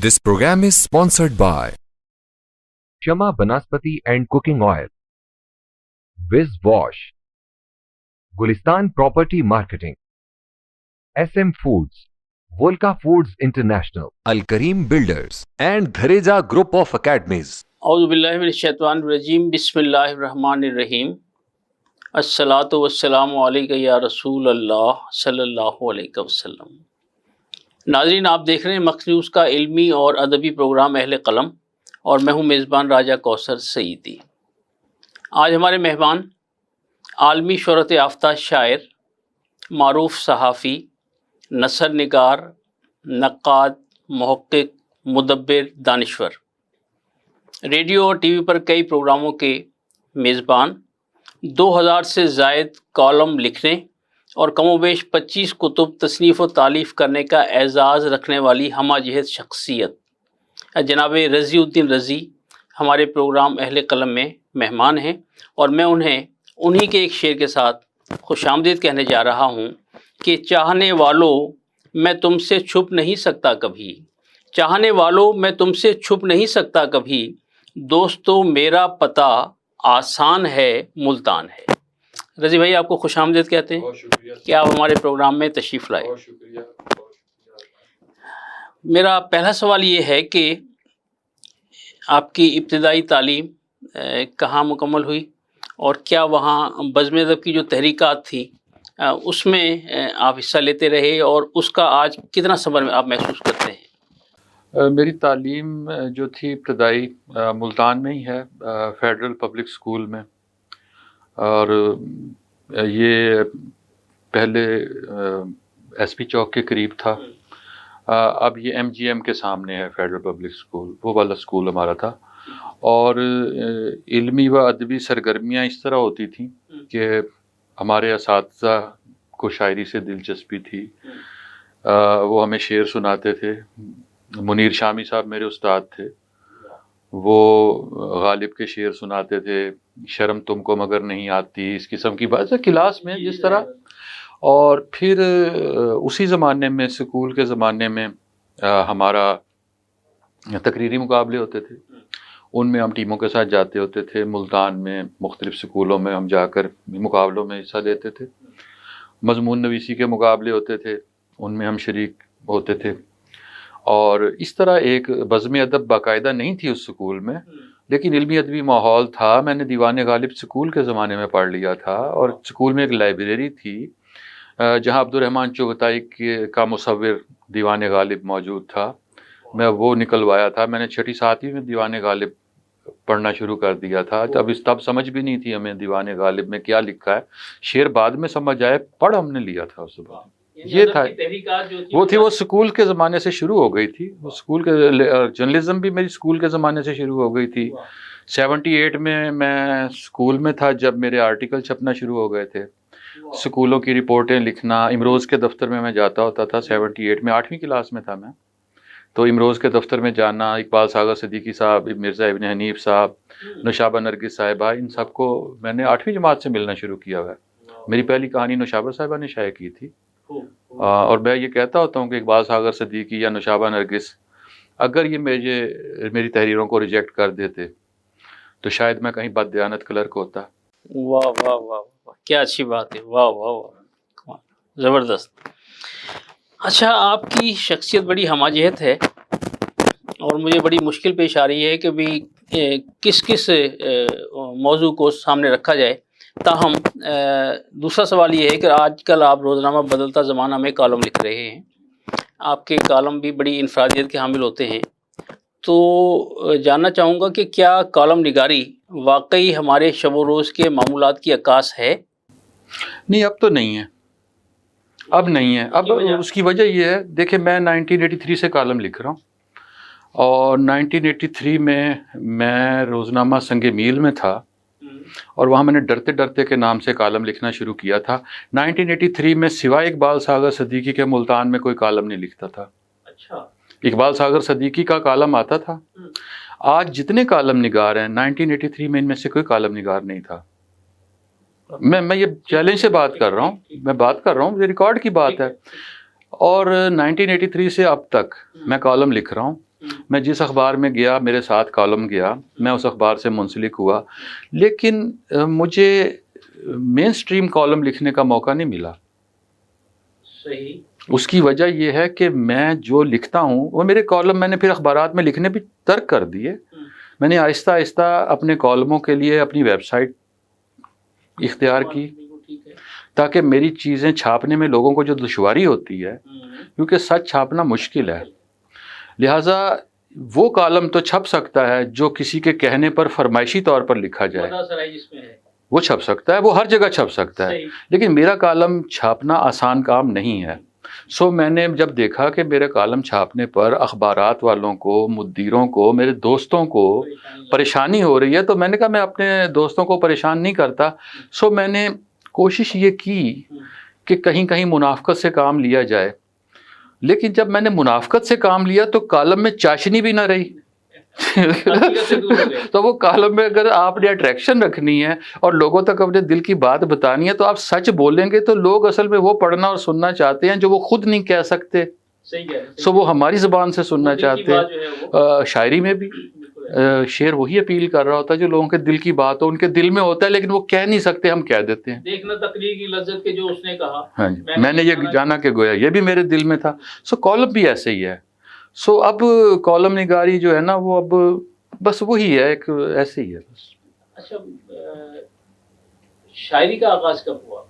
This program is sponsored by Shama Banaspati and Cooking Oil, Viz Wash, Gulistan Property Marketing, SM Foods, Volca Foods International, Al Kareem Builders, and Dhareja Group of Academies. اعوذ باللہ من الشیطان الرجیم بسم اللہ الرحمن الرحیم الصلاۃ والسلام علیک یا رسول اللہ صلی اللہ علیہ وسلم۔ ناظرین، آپ دیکھ رہے ہیں مخصوص نیوز کا علمی اور ادبی پروگرام اہل قلم، اور میں ہوں میزبان راجہ کوثر سعیدی۔ آج ہمارے مہمان عالمی شہرت یافتہ شاعر، معروف صحافی، نثر نگار، نقاد، محقق، مدبر، دانشور، ریڈیو اور ٹی وی پر کئی پروگراموں کے میزبان، 2000 سے زائد کالم لکھنے اور کم و بیش 25 کتب تصنیف و تالیف کرنے کا اعزاز رکھنے والی ہمہ جہت شخصیت جناب رضی الدین رضی ہمارے پروگرام اہل قلم میں مہمان ہیں، اور میں انہی کے ایک شعر کے ساتھ خوش آمدید کہنے جا رہا ہوں کہ چاہنے والوں میں تم سے چھپ نہیں سکتا کبھی، چاہنے والوں میں تم سے چھپ نہیں سکتا کبھی، دوستو میرا پتہ آسان ہے ملتان ہے۔ رضی بھائی، آپ کو خوش آمدید کہتے ہیں، بہت شکریہ کہ آپ ہمارے پروگرام میں تشریف لائے۔ بہت شکریہ۔ میرا پہلا سوال یہ ہے کہ آپ کی ابتدائی تعلیم کہاں مکمل ہوئی، اور کیا وہاں بزم ادب کی جو تحریکات تھیں اس میں آپ حصہ لیتے رہے، اور اس کا آج کتنا ثمر آپ محسوس کرتے ہیں؟ میری تعلیم جو تھی ابتدائی ملتان میں ہی ہے، فیڈرل پبلک اسکول میں، اور یہ پہلے ایس پی چوک کے قریب تھا، اب یہ ایم جی ایم کے سامنے ہے فیڈرل پبلک اسکول، وہ والا اسکول ہمارا تھا۔ اور علمی و ادبی سرگرمیاں اس طرح ہوتی تھیں کہ ہمارے اساتذہ کو شاعری سے دلچسپی تھی، وہ ہمیں شعر سناتے تھے۔ منیر شامی صاحب میرے استاد تھے، وہ غالب کے شعر سناتے تھے، شرم تم کو مگر نہیں آتی، اس قسم کی بات کلاس میں جس طرح۔ اور پھر اسی زمانے میں، اسکول کے زمانے میں، ہمارا تقریری مقابلے ہوتے تھے، ان میں ہم ٹیموں کے ساتھ جاتے ہوتے تھے۔ ملتان میں مختلف سکولوں میں ہم جا کر مقابلوں میں حصہ لیتے تھے۔ مضمون نویسی کے مقابلے ہوتے تھے، ان میں ہم شریک ہوتے تھے۔ اور اس طرح ایک بزم ادب باقاعدہ نہیں تھی اس سکول میں، لیکن علمی ادبی ماحول تھا۔ میں نے دیوان غالب سکول کے زمانے میں پڑھ لیا تھا، اور سکول میں ایک لائبریری تھی جہاں عبدالرحمن چغتائی کا مصور دیوان غالب موجود تھا، میں وہ نکلوایا تھا۔ میں نے 6ٹھی 7ویں میں دیوان غالب پڑھنا شروع کر دیا تھا۔ تب سمجھ بھی نہیں تھی ہمیں دیوان غالب میں کیا لکھا ہے، شعر بعد میں سمجھ آئے، پڑھ ہم نے لیا تھا اس وقت۔ یہ تھا، وہ سکول کے زمانے سے شروع ہو گئی تھی، وہ سکول کے جرنلزم بھی میری سکول کے زمانے سے شروع ہو گئی تھی۔ 78 میں سکول میں تھا جب میرے آرٹیکل چھپنا شروع ہو گئے تھے، سکولوں کی رپورٹیں لکھنا۔ امروز کے دفتر میں جاتا ہوتا تھا 78 میں، 8ویں کلاس میں تھا میں، تو امروز کے دفتر میں جانا، اقبال ساغر صدیقی صاحب، مرزا ابن حنیف صاحب، نوشابہ نرگس صاحبہ، ان سب کو میں نے 8ویں جماعت سے ملنا شروع کیا ہوا ہے۔ میری پہلی کہانی نوشابہ صاحبہ نے شائع کی تھی، اور میں یہ کہتا ہوتا ہوں کہ اقبال ساغر صدیقی یا نوشابہ نرگس اگر یہ میری تحریروں کو ریجیکٹ کر دیتے تو شاید میں کہیں بددیانت کلرک ہوتا۔ واہ واہ واہ واہ، کیا اچھی بات ہے، واہ واہ واہ، زبردست۔ اچھا، آپ کی شخصیت بڑی ہمہ جہت ہے، اور مجھے بڑی مشکل پیش آ رہی ہے کہ بھی کس موضوع کو سامنے رکھا جائے۔ تاہم دوسرا سوال یہ ہے کہ آج کل آپ روزنامہ بدلتا زمانہ میں کالم لکھ رہے ہیں، آپ کے کالم بھی بڑی انفرادیت کے حامل ہوتے ہیں، تو جاننا چاہوں گا کہ کیا کالم نگاری واقعی ہمارے شب و روز کے معمولات کی عکاس ہے؟ نہیں، اب تو نہیں ہے، اب نہیں ہے۔ اب اس کی وجہ یہ ہے، دیکھیں میں 1983 سے کالم لکھ رہا ہوں، اور 1983 میں روزنامہ سنگ میل میں تھا، اور وہاں میں نے ڈرتے ڈرتے کے نام سے کالم لکھنا شروع کیا تھا۔ 1983 میں سوائے اقبال ساغر صدیقی کے ملتان میں کوئی کالم نہیں لکھتا تھا۔ اچھا، اقبال ساغر صدیقی کا کالم آتا تھا۔ آج جتنے کالم نگار ہیں، 1983 میں ان میں سے کوئی کالم نگار نہیں تھا۔ میں یہ چیلنج سے بات کر رہا ہوں، یہ ریکارڈ کی بات ہے۔ اور 1983 سے اب تک میں کالم لکھ رہا ہوں، میں جس اخبار میں گیا میرے ساتھ کالم گیا، میں اس اخبار سے منسلک ہوا، لیکن مجھے مین سٹریم کالم لکھنے کا موقع نہیں ملا۔ صحیح۔ اس کی وجہ یہ ہے کہ میں جو لکھتا ہوں وہ میرے کالم میں نے پھر اخبارات میں لکھنے بھی ترک کر دیے۔ میں نے آہستہ آہستہ اپنے کالموں کے لیے اپنی ویب سائٹ اختیار کی، تاکہ میری چیزیں چھاپنے میں لوگوں کو جو دشواری ہوتی ہے، کیونکہ سچ چھاپنا مشکل ہے، لہٰذا وہ کالم تو چھپ سکتا ہے جو کسی کے کہنے پر فرمائشی طور پر لکھا جائے، وہ چھپ سکتا ہے، وہ ہر جگہ چھپ سکتا ہے، لیکن میرا کالم چھاپنا آسان کام نہیں ہے۔ سو میں نے جب دیکھا کہ میرے کالم چھاپنے پر اخبارات والوں کو، مدیروں کو، میرے دوستوں کو پریشانی ہو رہی ہے، تو میں نے کہا میں اپنے دوستوں کو پریشان نہیں کرتا۔ سو میں نے کوشش یہ کی کہ کہیں کہیں منافقت سے کام لیا جائے، لیکن جب میں نے منافقت سے کام لیا تو کالم میں چاشنی بھی نہ رہی۔ تو وہ کالم میں اگر آپ نے اٹریکشن رکھنی ہے اور لوگوں تک اپنے دل کی بات بتانی ہے تو آپ سچ بولیں گے، تو لوگ اصل میں وہ پڑھنا اور سننا چاہتے ہیں جو وہ خود نہیں کہہ سکتے، سو وہ ہماری زبان سے سننا چاہتے ہیں۔ شاعری میں بھی شعر وہی اپیل کر رہا ہوتا ہے جو لوگوں کے دل کی بات ہو، ان کے دل میں ہوتا ہے لیکن وہ کہہ نہیں سکتے، ہم کہہ دیتے ہیں۔ دیکھنا تقریر کی لذت کے جو اس نے کہا، ہاں جی، میں نے یہ جانا کہ گویا یہ بھی میرے دل میں تھا۔ سو کالم بھی ایسے ہی ہے۔ سو اب کالم نگاری جو ہے نا وہ اب بس وہی ہے، ایک ایسے ہی ہے بس۔ اچھا، شاعری کا آغاز کب ہوا؟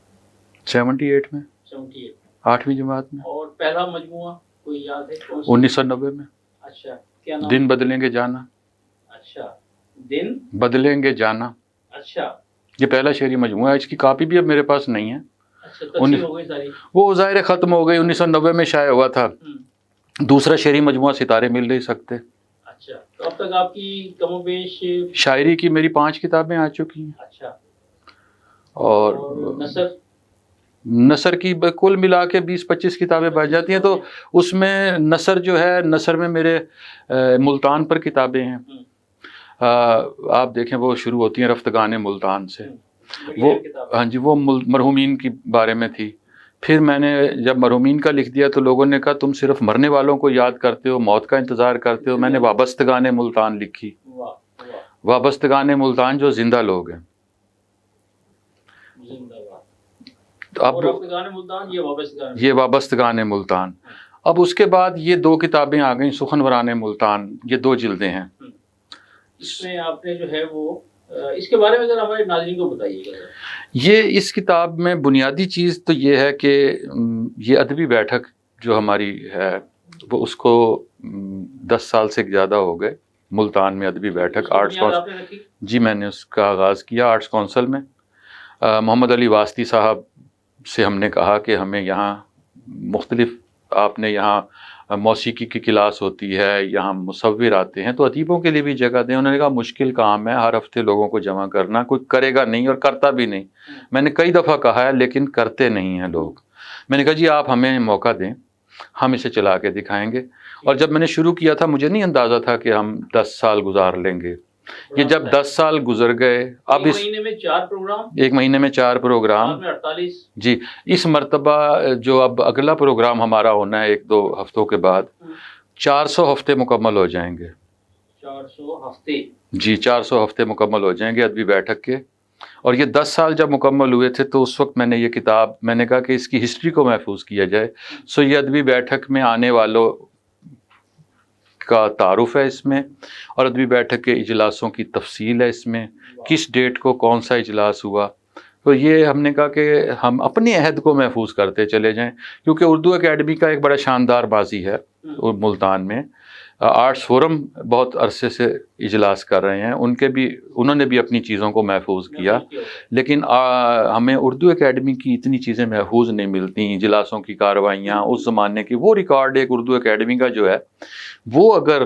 78 میں، 78 8ویں جماعت میں۔ اور پہلا مجموعہ کوئی یاد ہے؟ 1990 میں، اچھا، کیا نام؟ دن بدلیں گے جانا۔ اچھا، دن بدلیں گے جانا، اچھا، یہ پہلا شعری مجموعہ ہے، اس کی کاپی بھی اب میرے پاس نہیں ہے۔ اچھا، تقسیم ہو گئی ساری؟ وہ ظاہر ختم ہو گئی، 1990 میں شائع ہوا تھا۔ دوسرا شعری مجموعہ ستارے مل نہیں سکتے۔ اچھا، تو اب تک آپ کی کم و بیش شاعری کی میری 5 کتابیں آ چکی ہیں، اچھا، اور نثر کی کل ملا کے 20-25 کتابیں بن جاتی ہیں۔ تو اس میں نثر جو ہے، نثر میں میرے ملتان پر کتابیں ہیں، آپ دیکھیں وہ شروع ہوتی ہیں رفتگان ملتان سے، وہ ہاں جی وہ مرحومین کی بارے میں تھی۔ پھر میں نے جب مرحومین کا لکھ دیا تو لوگوں نے کہا تم صرف مرنے والوں کو یاد کرتے ہو، موت کا انتظار کرتے ہو۔ میں نے وابستگان ملتان لکھی، وابستگان ملتان جو زندہ لوگ ہیں۔ تو اب یہ وابستگان ملتان۔ اب اس کے بعد یہ 2 کتابیں آ گئیں، سخنوران ملتان، یہ 2 جلدیں ہیں۔ اس میں آپ نے جو ہے وہ اس کے بارے میں ذرا ہمارے ناظرین کو بتائیے گا۔ یہ اس کتاب میں بنیادی چیز تو یہ ہے کہ یہ ادبی بیٹھک جو ہماری ہے وہ اس کو 10 سال سے زیادہ ہو گئے، ملتان میں ادبی بیٹھک آرٹس کونسل، جی میں نے اس کا آغاز کیا آرٹس کونسل میں۔ محمد علی واسطی صاحب سے ہم نے کہا کہ ہمیں یہاں مختلف، آپ نے یہاں موسیقی کی کلاس ہوتی ہے، یہاں مصور آتے ہیں، تو ادیبوں کے لیے بھی جگہ دیں۔ انہوں نے کہا مشکل کام ہے ہر ہفتے لوگوں کو جمع کرنا، کوئی کرے گا نہیں اور کرتا بھی نہیں۔ میں نے کئی دفعہ کہا ہے لیکن کرتے نہیں ہیں لوگ۔ میں نے کہا جی آپ ہمیں موقع دیں، ہم اسے چلا کے دکھائیں گے۔ اور جب میں نے شروع کیا تھا مجھے نہیں اندازہ تھا کہ ہم 10 سال گزار لیں گے۔ یہ جب 10 سال گزر گئے، اب اس مہینے میں 4 پروگرام، ایک مہینے میں 4 پروگرام، 48 جی اس مرتبہ جو اب اگلا پروگرام ہمارا ہونا ہے 1-2 ہفتوں کے بعد، 400 ہفتے مکمل ہو جائیں گے۔ 400 ہفتے؟ جی 400 ہفتے مکمل ہو جائیں گے ادبی بیٹھک کے۔ اور یہ 10 سال جب مکمل ہوئے تھے تو اس وقت میں نے یہ کتاب، میں نے کہا کہ اس کی ہسٹری کو محفوظ کیا جائے۔ سو یہ ادبی بیٹھک میں آنے والوں کا تعارف ہے اس میں، اور ادبی بیٹھک کے اجلاسوں کی تفصیل ہے اس میں، کس ڈیٹ کو کون سا اجلاس ہوا۔ تو یہ ہم نے کہا کہ ہم اپنے عہد کو محفوظ کرتے چلے جائیں، کیونکہ اردو اکیڈمی کا ایک بڑا شاندار ماضی ہے ملتان میں۔ آرٹس فورم بہت عرصے سے اجلاس کر رہے ہیں، انہوں نے بھی اپنی چیزوں کو محفوظ کیا، لیکن ہمیں اردو اکیڈمی کی اتنی چیزیں محفوظ نہیں ملتی، اجلاسوں کی کارروائیاں اس زمانے کی، وہ ریکارڈ ایک اردو اکیڈمی کا جو ہے وہ اگر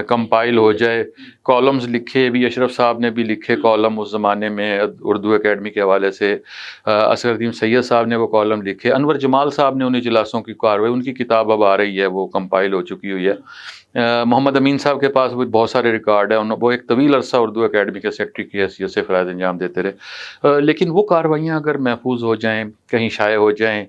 کمپائل ہو جائے، کالمز لکھے بھی، اشرف صاحب نے بھی لکھے کالم اس زمانے میں اردو اکیڈمی کے حوالے سے، اصغر الدین سید صاحب نے وہ کالم لکھے، انور جمال صاحب نے ان اجلاسوں کی کارروائی، ان کی کتاب اب آ رہی ہے، وہ کمپائل ہو چکی ہوئی ہے۔ محمد امین صاحب کے پاس بھی بہت سارے ریکارڈ ہیں، وہ ایک طویل عرصہ اردو اکیڈمی کے سیکرٹری کی حیثیت سے فرائض انجام دیتے رہے، لیکن وہ کارروائیاں اگر محفوظ ہو جائیں، کہیں شائع ہو جائیں،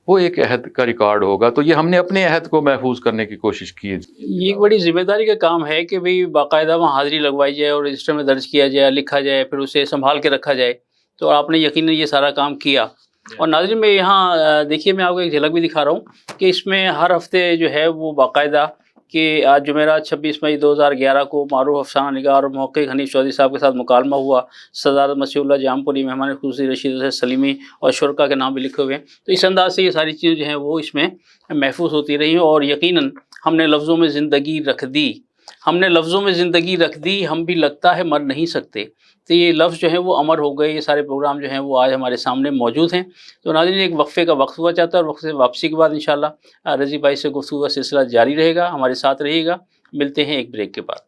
وہ ایک عہد کا ریکارڈ ہوگا. تو یہ ہم نے اپنے عہد کو محفوظ کرنے کی کوشش کی ہے. یہ ایک بڑی ذمہ داری کا کام ہے کہ بھئی باقاعدہ وہاں حاضری لگوائی جائے اور رجسٹر میں درج کیا جائے، لکھا جائے، پھر اسے سنبھال کے رکھا جائے. تو آپ نے یقیناً یہ سارا کام کیا. اور ناظرین میں یہاں دیکھیے میں آپ کو ایک جھلک بھی دکھا رہا ہوں کہ اس میں ہر ہفتے جو ہے وہ باقاعدہ کہ آج جمعرات 26 مئی 2011 کو معروف افسانہ نگار اور محقق حنیف چودھری صاحب کے ساتھ مکالمہ ہوا. صدارت مسیح اللہ جام پوری، مہمان خصوصی رشید حسین سلیمی اور شرکا کے نام بھی لکھے ہوئے ہیں. تو اس انداز سے یہ ساری چیزیں جو ہیں وہ اس میں محفوظ ہوتی رہی ہیں. اور یقیناً ہم نے لفظوں میں زندگی رکھ دی، ہم بھی لگتا ہے مر نہیں سکتے. تو یہ لفظ جو ہیں وہ امر ہو گئے. یہ سارے پروگرام جو ہیں وہ آج ہمارے سامنے موجود ہیں. تو ناظرین ایک وقفے کا وقت ہوا چاہتا ہے، اور وقفے سے واپسی کے بعد انشاءاللہ رضی بھائی سے گفتگو کا سلسلہ جاری رہے گا. ہمارے ساتھ رہیے گا. ملتے ہیں ایک بریک کے بعد.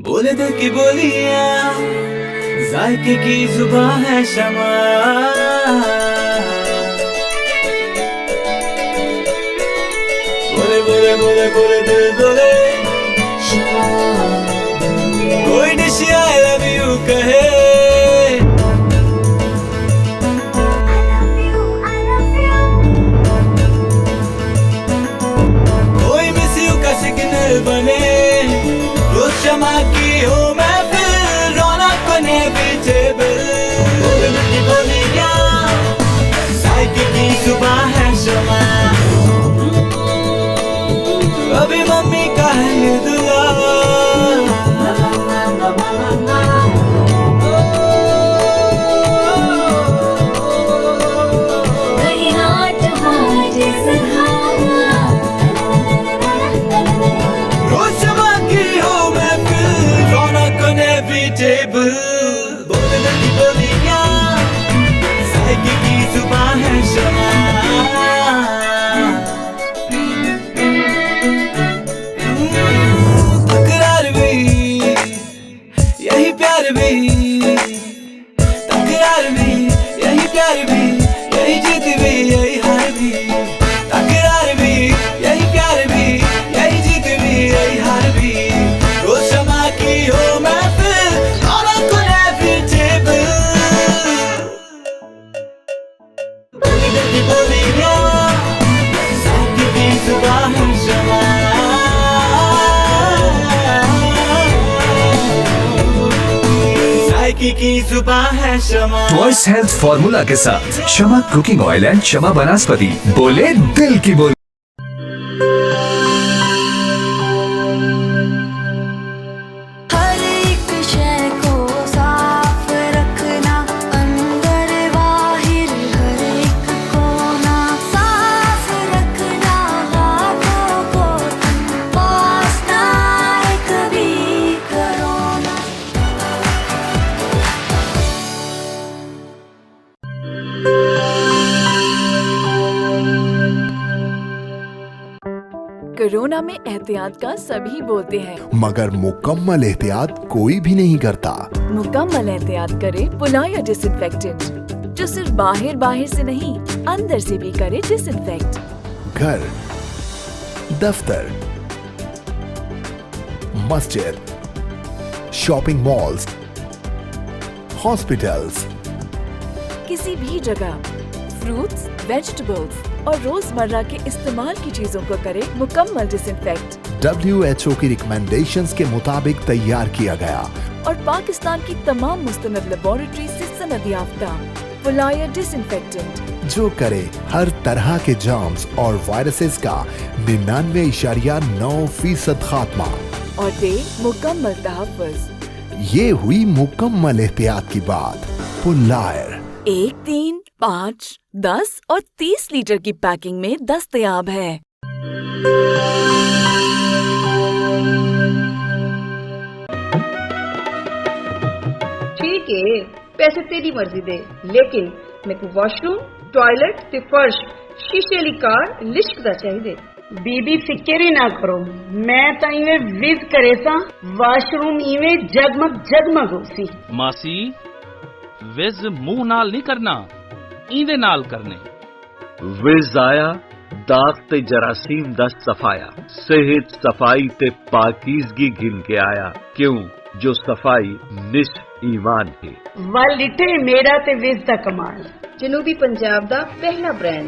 بولے دل کی بولیاں، ذائقے کی زبان ہے شمع، بولے بولے بولے بولے دل بولے، کوئی ڈش آئی لو یو کہے، کوئی مس یو کا سگنل بنے، روز شمع کی ہو محفل، رونق بنے ویجیبل. بولے دل کی بولیاں، ذائقے کی زبان ہے شمع، ابھی ممی کا ہے یہ دعا. روز شمع کی ہو محفل، رونق انیویٹیبل. بولے دل کی بولیاں، ذائقے کی زبان ہے شمع. تکرار بھی یہی پیار بھی، تکرار بھی یہی پیار بھی، یہی جیت بھی یہی ہار بھی. تکرار بھی یہی پیار بھی، یہی جیت بھی یہی ہار بھی. روز شمع کی ہو محفل، رونق انیویٹیبل. بولی دل کی بولیاں، ذائقے کی زبان ہے شمع. ذائقے کی زبان ہے شمع. وائس ہیلتھ فارمولا کے ساتھ شمع کوکنگ آئل اینڈ شمع بناسپتی. بولے دل کی بولی. ہر ایک شے کو صاف رکھنا، اندر باہر ہر ایک کونا صاف رکھنا، ہاتھوں کو پاس نہ آئے کبھی کرونا. کورونا میں احتیاط کا سبھی بولتے ہیں، مگر مکمل احتیاط کوئی بھی نہیں کرتا. مکمل احتیاط کرے پلایا ڈس انفیکٹنٹ، جو صرف باہر سے نہیں اندر سے بھی کرے ڈس انفیکٹ. گھر، دفتر، مسجد، شاپنگ مالز، ہاسپٹلز، کسی بھی جگہ فروٹس، ویجیٹیبلز اور روزمرہ کے استعمال کی چیزوں کو کرے مکمل ڈس انفیکٹ. WHO کی ریکمینڈیشنز کے مطابق تیار کیا گیا اور پاکستان کی تمام مستند لیبارٹری سے سند یافتہ پلایا ڈس انفیکٹنٹ، جو کرے ہر طرح کے جرمز اور وائرسز کا 99.9% خاتمہ. اور دے مکمل تحفظ. یہ ہوئی مکمل احتیاط کی بات. پلائر 1، 3، 5، 10 اور 30 لیٹر کی پیکنگ میں دستیاب ہے. ٹھیک ہے، پیسے تیری مرضی دے، لیکن میں کو واش روم، ٹوائلٹ تے فرش شیشے والی کار لشک دا چاہیے. بی بی فکر ہی نہ کرو، میں تا ایویں وز کرے سا، واش روم ایویں جگمگ جگمگ ہو سی. ماسی وز منہ نال نہیں کرنا، ایندے نال کرنے. وز آیا داغ تے جراثیم دا صفایا، صحت صفائی تے پاکیزگی گن کے آیا. کیوں جو صفائی نصف ਈਮਾਨ ਹੈ। ਵੱਲ ਡਿੱਠੇ ਮੇਰਾ ਤੇ ਵਿਜ਼ ਦਾ ਕਮਾਲ, ਜਨੂਬੀ ਪੰਜਾਬ ਦਾ ਪਹਿਲਾ ਬ੍ਰਾਂਡ,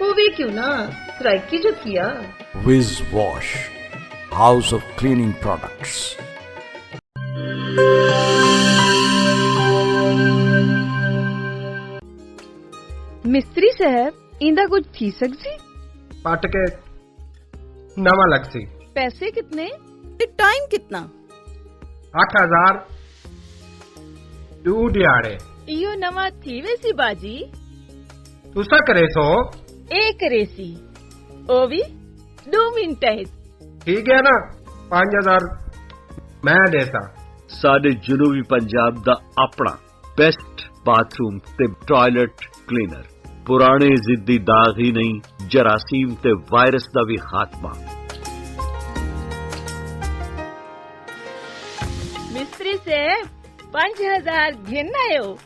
ਹੋਵੇ ਕਿਉਂ ਨਾ ਸਰਾਇਕੀ ਜੋ ਕੀਆ। Wiz Wash, House of Cleaning Products. ਮਿਸਤਰੀ ਸਾਹਿਬ, ਇੰਦਾ ਕੁਝ ਥੀ ਸਕਦੀ? ਪੱਟ ਕੇ ਨਵਾਂ ਲੱਗ ਸੀ। ਪੈਸੇ ਕਿਤਨੇ ਤੇ ਟਾਈਮ ਕਿਤਨਾ? 8000 2 ਦਿਹਾੜੇ। ਇਓ ਨਵਾਂ ਥੀ ਵੈਸੀ ਬਾਜੀ। ਤੁਸਾਂ ਕਰੇ ਸੋ ਇਹ ਕਰੇ ਸੀ, ਉਹ ਵੀ 2 ਮਿੰਟਾਂ ਵਿੱਚ। ਠੀਕ ਹੈ ਨਾ, 5000 ਮੈਂ ਦੇਤਾ। ਸਾਡੇ ਜਨੂਬੀ ਪੰਜਾਬ ਦਾ ਆਪਣਾ ਬੈਸਟ ਬਾਥਰੂਮ ਤੇ ਟਾਇਲਟ ਕਲੀਨਰ, ਪੁਰਾਣੇ ਜ਼ਿੱਦੀ ਦਾਗ ਹੀ ਨਹੀਂ, ਜਰਾਸੀਮ ਤੇ ਵਾਇਰਸ ਦਾ ਵੀ ਖਾਤਮਾ। ਮਿਸਤਰੀ ਸਾਹਿਬ 5000 ਗਿਣ ਆਇਓ।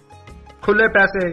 ਖੁੱਲੇ ਪੈਸੇ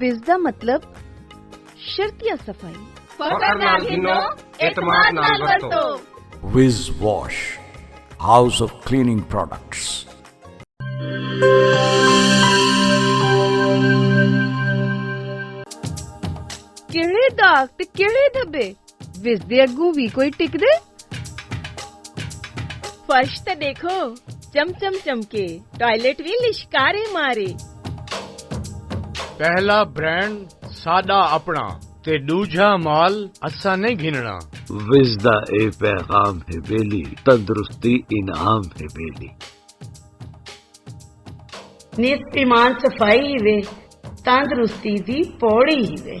ਵਿਜ਼ ਦਾ ਮਤਲਬ ਸ਼ਰਤੀਆ ਸਫਾਈ। ਫਖਰ ਨਾਲ ਗਿਣੋ, ਇਤਮਾਦ ਨਾਲ ਵਰਤੋ। Wiz Wash, House of Cleaning Products. ਕਿਹੜੇ ਦਾਗ ਤੇ ਕਿਹੜੇ ਧੱਬੇ, ਵਿਜ਼ ਦੇ ਅੱਗੋਂ ਵੀ ਕੋਈ ਟਿਕਦੇ? ਫਰਸ਼ ਤੇ ਦੇਖੋ ਚਮਚਮ ਚਮਕੇ, ਟਾਇਲਟ ਵੀ ਲਿਸ਼ਕਾਰੇ ਮਾਰੇ। ਪਹਿਲਾ ਬ੍ਰਾਂਡ ਸਾਡਾ ਆਪਣਾ ਤੇ ਦੂਜਾ ਮਾਲ ਅਸਾਂ ਨਹੀਂ ਘਿਨਣਾ। ਵਿਜ਼ ਦਾ ਇਹ ਪੈਗਾਮ ਹੈ ਬੇਲੀ, ਤੰਦਰੁਸਤੀ ਇਨਾਮ ਹੈ ਬੇਲੀ। ਨਿਤ ਇਮਾਨ ਸਫਾਈ ਹੀ ਵੇ, ਤੰਦਰੁਸਤੀ ਦੀ ਪੌੜੀ ਹੀ ਵੇ।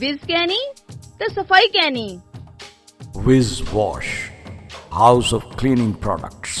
ਵਿਜ਼ ਕਹਿਣੀ ਤੇ ਸਫਾਈ ਕਹਿਣੀ। Wiz Wash, House of Cleaning Products.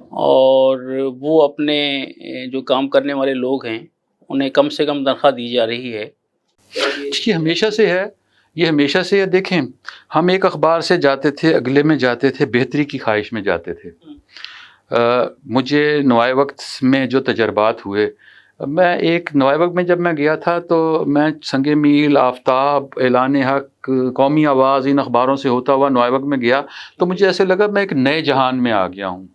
اور وہ اپنے جو کام کرنے والے لوگ ہیں انہیں کم سے کم تنخواہ دی جا رہی ہے. یہ ہمیشہ سے ہے، یہ ہمیشہ سے ہے. دیکھیں ہم ایک اخبار سے جاتے تھے، اگلے میں جاتے تھے، بہتری کی خواہش میں جاتے تھے. مجھے نوائے وقت میں جو تجربات ہوئے، میں ایک نوائے وقت میں جب میں گیا تھا تو میں سنگ میل، آفتاب، اعلان حق، قومی آواز، ان اخباروں سے ہوتا ہوا نوائے وقت میں گیا تو مجھے ایسے لگا میں ایک نئے جہان میں آ گیا ہوں.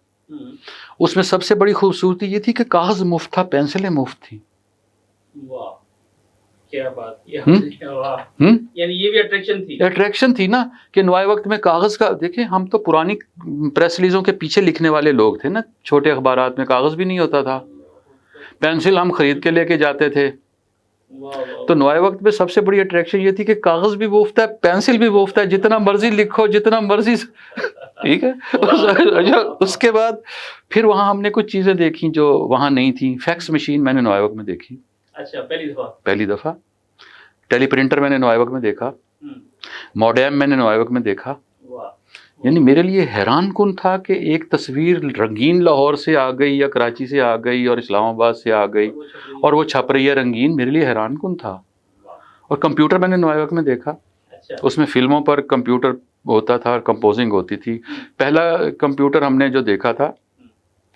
اس میں سب سے بڑی خوبصورتی یہ تھی کہ کاغذ مفت تھا، پینسلیں مفت تھیں. واہ کیا بات، یعنی یہ بھی اٹریکشن تھی نا کہ نوائے وقت میں کاغذ کا. دیکھیں ہم تو پرانی پریس ریلیزوں کے پیچھے لکھنے والے لوگ تھے نا، چھوٹے اخبارات میں کاغذ بھی نہیں ہوتا تھا، پینسل ہم خرید کے لے کے جاتے تھے. تو نوائے وقت میں سب سے بڑی اٹریکشن یہ تھی کہ کاغذ بھی مفت ہے، پینسل بھی مفت ہے، جتنا مرضی لکھو، جتنا مرضی. ٹھیک ہے. اس کے بعد پھر وہاں ہم نے کچھ چیزیں دیکھی جو وہاں نہیں تھیں. فیکس مشین میں نے نوائے وقت میں دیکھی. اچھا پہلی دفعہ. ٹیلی پرنٹر میں نے نوائے وقت میں دیکھا. موڈیم میں نے نوائے وقت میں دیکھا. یعنی میرے لیے حیران کن تھا کہ ایک تصویر رنگین لاہور سے آ گئی یا کراچی سے آ گئی اور اسلام آباد سے آ گئی اور وہ چھپ رہی ہے رنگین. میرے لیے حیران کن تھا. اور کمپیوٹر میں نے نوائے وقت میں دیکھا. اس میں فلموں پر کمپیوٹر ہوتا تھا، کمپوزنگ ہوتی تھی. پہلا کمپیوٹر ہم نے جو دیکھا تھا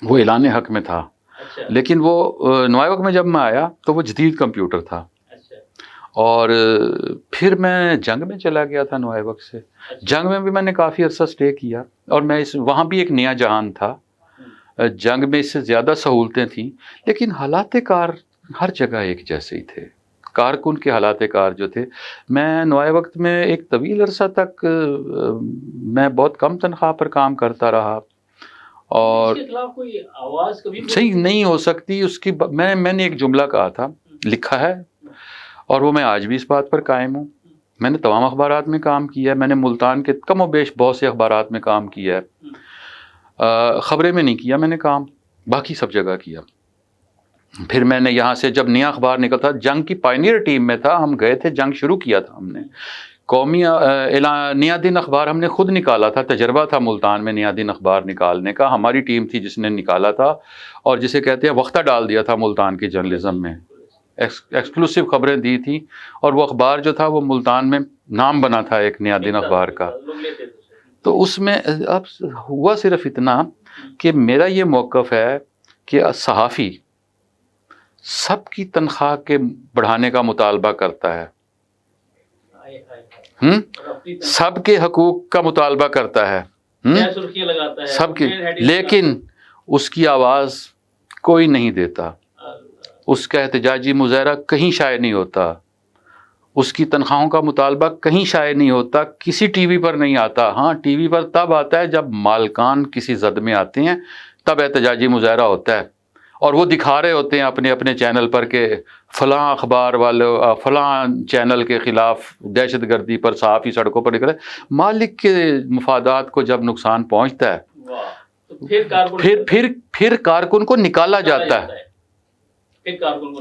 وہ اعلان حق میں تھا، لیکن وہ نوائے وقت میں جب میں آیا تو وہ جدید کمپیوٹر تھا. اور پھر میں جنگ میں چلا گیا تھا نوائے وقت سے. جنگ میں بھی میں نے کافی عرصہ سٹے کیا اور میں وہاں بھی ایک نیا جہان تھا. جنگ میں اس سے زیادہ سہولتیں تھیں، لیکن حالات کار ہر جگہ ایک جیسے ہی تھے. کارکن کے حالات کار جو تھے، میں نوائے وقت میں ایک طویل عرصہ تک میں بہت کم تنخواہ پر کام کرتا رہا. اور کوئی آواز کبھی صحیح نہیں ہو سکتی اس کی. میں نے ایک جملہ کہا تھا، لکھا ہے، اور وہ میں آج بھی اس بات پر قائم ہوں. میں نے تمام اخبارات میں کام کیا ہے. میں نے ملتان کے کم و بیش بہت سے اخبارات میں کام کیا ہے. خبریں میں نہیں کیا میں نے کام، باقی سب جگہ کیا. پھر میں نے یہاں سے جب نیا اخبار نکلتا، جنگ کی پائنیئر ٹیم میں تھا، ہم گئے تھے، جنگ شروع کیا تھا ہم نے. قومی نیا دن اخبار ہم نے خود نکالا تھا. تجربہ تھا ملتان میں نیا دن اخبار نکالنے کا. ہماری ٹیم تھی جس نے نکالا تھا اور جسے کہتے ہیں وقتہ ڈال دیا تھا ملتان کے جرنلزم میں. ایکسکلوسیو خبریں دی تھی اور وہ اخبار جو تھا وہ ملتان میں نام بنا تھا ایک نیا دن اخبار کا. تو اس میں اب ہوا صرف اتنا کہ میرا یہ موقف ہے کہ صحافی سب کی تنخواہ کے بڑھانے کا مطالبہ کرتا ہے، سب کے حقوق کا مطالبہ کرتا ہے، سب کی، لیکن اس کی آواز کوئی نہیں دیتا. اس کا احتجاجی مظاہرہ کہیں شائع نہیں ہوتا، اس کی تنخواہوں کا مطالبہ کہیں شائع نہیں ہوتا، کسی ٹی وی پر نہیں آتا. ہاں ٹی وی پر تب آتا ہے جب مالکان کسی زد میں آتے ہیں، تب احتجاجی مظاہرہ ہوتا ہے اور وہ دکھا رہے ہوتے ہیں اپنے اپنے چینل پر کہ فلاں اخبار والوں، فلاں چینل کے خلاف دہشت گردی پر صحافی سڑکوں پر نکلے. مالک کے مفادات کو جب نقصان پہنچتا ہے پھر کارکن کو نکالا جاتا ہے. اپنے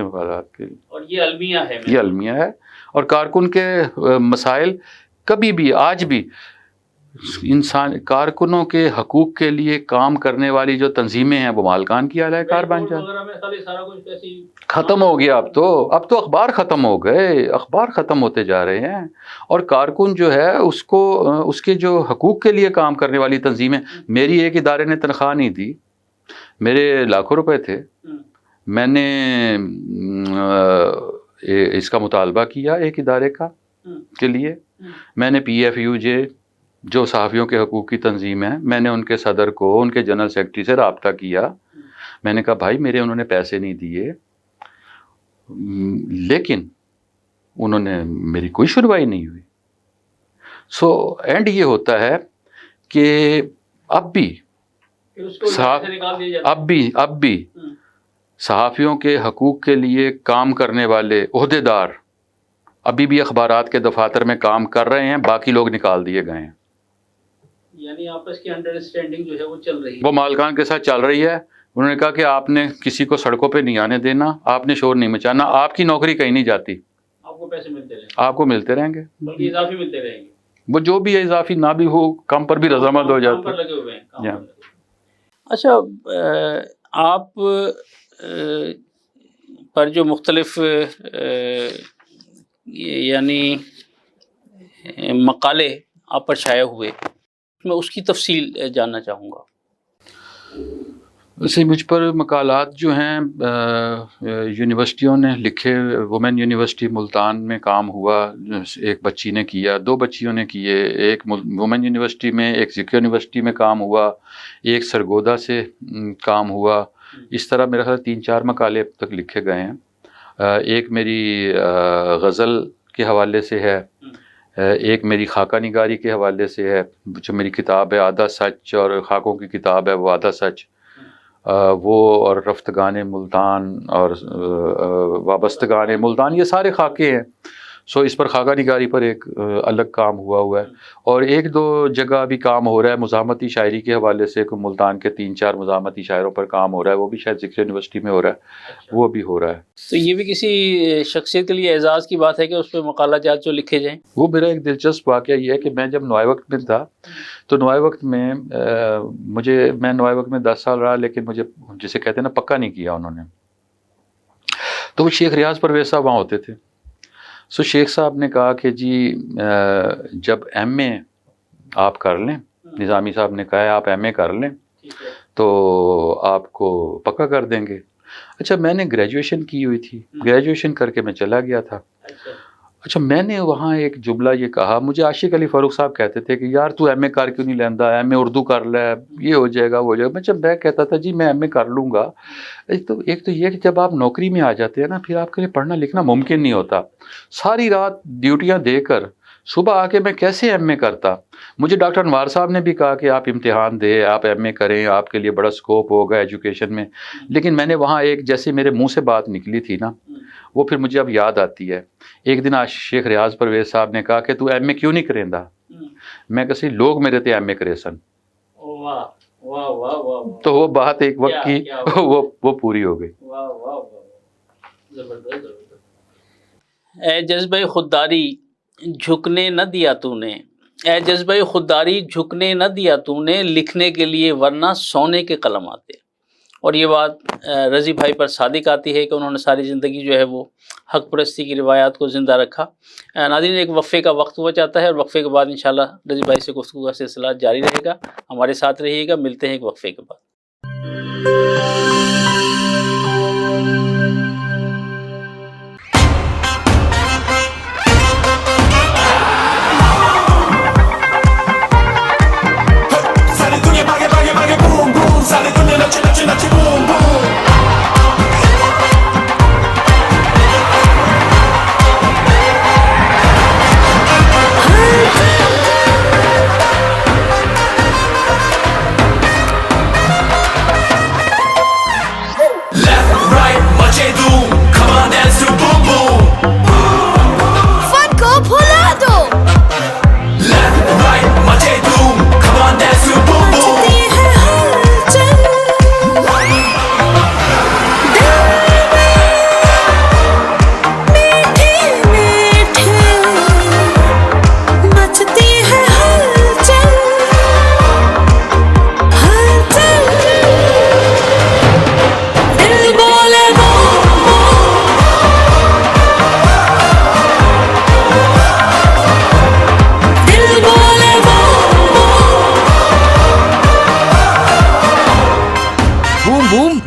مفادات کے لیے. اور یہ المیہ ہے، یہ المیہ ہے. اور کارکن کے مسائل کبھی بھی آج بھی انسان کارکنوں کے حقوق کے لیے کام کرنے والی جو تنظیمیں ہیں وہ مالکان کی اعلی کار بن جائے. ختم ہو گیا. اب تو اخبار ختم ہو گئے، اخبار ختم ہوتے جا رہے ہیں. اور کارکن جو ہے اس کو اس کے جو حقوق کے لیے کام کرنے والی تنظیمیں، میری ایک ادارے نے تنخواہ نہیں دی، میرے لاکھوں روپے تھے. میں نے اس کا مطالبہ کیا ایک ادارے کا کے لیے. میں نے پی ایف یو جے جو صحافیوں کے حقوق کی تنظیم ہے، میں نے ان کے صدر کو، ان کے جنرل سیکرٹری سے رابطہ کیا. میں نے کہا بھائی میرے انہوں نے پیسے نہیں دیے، لیکن انہوں نے میری کوئی سنوائی نہیں ہوئی. سو اینڈ یہ ہوتا ہے کہ اب بھی صحافیوں کے حقوق کے لیے کام کرنے والے عہدیدار ابھی بھی اخبارات کے دفاتر میں کام کر رہے ہیں، باقی لوگ نکال دیے گئے ہیں. یعنی آپس کی انڈرسٹینڈنگ جو ہے وہ چل رہی ہے، وہ مالکان کے ساتھ چل رہی ہے. انہوں نے کہا کہ آپ نے کسی کو سڑکوں پہ نہیں آنے دینا، آپ نے شور نہیں مچانا، آپ کی نوکری کہیں نہیں جاتی، آپ کو پیسے ملتے رہیں گے، آپ کو ملتے رہیں گے، بلکہ اضافی ملتے رہیں گے. وہ جو بھی ہے اضافی نہ بھی ہو، کم پر بھی رضامند ہو جاتی. لگے ہوئے ہیں. اچھا آپ پر جو مختلف یعنی مقالے آپ پر شائع ہوئے، میں اس کی تفصیل جاننا چاہوں گا۔ ویسے مجھ پر مقالات جو ہیں یونیورسٹیوں نے لکھے، وومن یونیورسٹی ملتان میں کام ہوا، ایک بچی نے کیا، 2 بچیوں نے کیے، ایک وومن یونیورسٹی میں، ایک ذکر یونیورسٹی میں کام ہوا، ایک سرگودا سے کام ہوا۔ اس طرح میرا خیال 3-4 مقالے اب تک لکھے گئے ہیں۔ ایک میری غزل کے حوالے سے ہے، ایک میری خاکہ نگاری کے حوالے سے ہے، جو میری کتاب ہے آدھا سچ، اور خاکوں کی کتاب ہے وہ آدھا سچ، وہ اور رفتگان ملتان اور وابستگان ملتان، یہ سارے خاکے ہیں۔ سو اس پر خاکہ نگاری پر ایک الگ کام ہوا ہے، اور 1-2 جگہ بھی کام ہو رہا ہے مزاحمتی شاعری کے حوالے سے، ملتان کے 3-4 مزاحمتی شاعروں پر کام ہو رہا ہے، وہ بھی شاید ذکر یونیورسٹی میں ہو رہا ہے، وہ بھی ہو رہا ہے۔ تو یہ بھی کسی شخصیت کے لیے اعزاز کی بات ہے کہ اس پہ مقالہ جات جو لکھے جائیں؟ وہ میرا ایک دلچسپ واقعہ یہ ہے کہ میں جب نوائے وقت میں تھا تو نوائے وقت میں میں نوائے وقت میں 10 سال رہا، لیکن مجھے جسے کہتے ہیں نا پکا نہیں کیا انہوں نے۔ تو وہ شیخ ریاض پرویز صاحب وہاں ہوتے تھے۔ سو شیخ صاحب نے کہا کہ جی جب ایم اے آپ کر لیں، نظامی صاحب نے کہا ہے آپ ایم اے کر لیں تو آپ کو پکا کر دیں گے۔ اچھا میں نے گریجویشن کی ہوئی تھی، گریجویشن کر کے میں چلا گیا تھا۔ اچھا میں نے وہاں ایک جملہ یہ کہا، مجھے عاشق علی فاروق صاحب کہتے تھے کہ یار تو ایم اے کر کیوں نہیں لینا، ایم اے اردو کر لے، یہ ہو جائے گا وہ ہو جائے گا۔ میں کہتا تھا جی میں ایم اے کر لوں گا، ایک تو یہ کہ جب آپ نوکری میں آ جاتے ہیں نا، پھر آپ کے لیے پڑھنا لکھنا ممکن نہیں ہوتا۔ ساری رات ڈیوٹیاں دے کر صبح آ کے میں کیسے ایم اے کرتا؟ مجھے ڈاکٹر انوار صاحب نے بھی کہا کہ آپ امتحان دیں، آپ ایم اے کریں، آپ کے لیے بڑا سکوپ ہوگا ایجوکیشن میں، لیکن میں نے وہاں ایک جیسے میرے منہ سے بات نکلی تھی نا، وہ پھر مجھے اب یاد آتی ہے۔ ایک دن آج شیخ ریاض پرویز صاحب نے کہا کہ تو ایم اے کیوں نہیں کریں دا؟ میں کسی لوگ میرے تے ایم اے کرے سن، تو وہ بات ایک وقت کی وہ پوری ہو گئی۔ اے جذبہ خودداری جھکنے نہ دیا تو نے، اے جذبہ خودداری جھکنے نہ دیا تو نے، لکھنے کے لیے ورنہ سونے کے قلم آتے۔ اور یہ بات رضی بھائی پر صادق آتی ہے کہ انہوں نے ساری زندگی جو ہے وہ حق پرستی کی روایات کو زندہ رکھا۔ ناظرین ایک وقفے کا وقت ہوا چاہتا ہے، اور وقفے کے بعد انشاءاللہ رضی بھائی سے گفتگو کا سلسلہ جاری رہے گا، ہمارے ساتھ رہیے گا، ملتے ہیں ایک وقفے کے بعد۔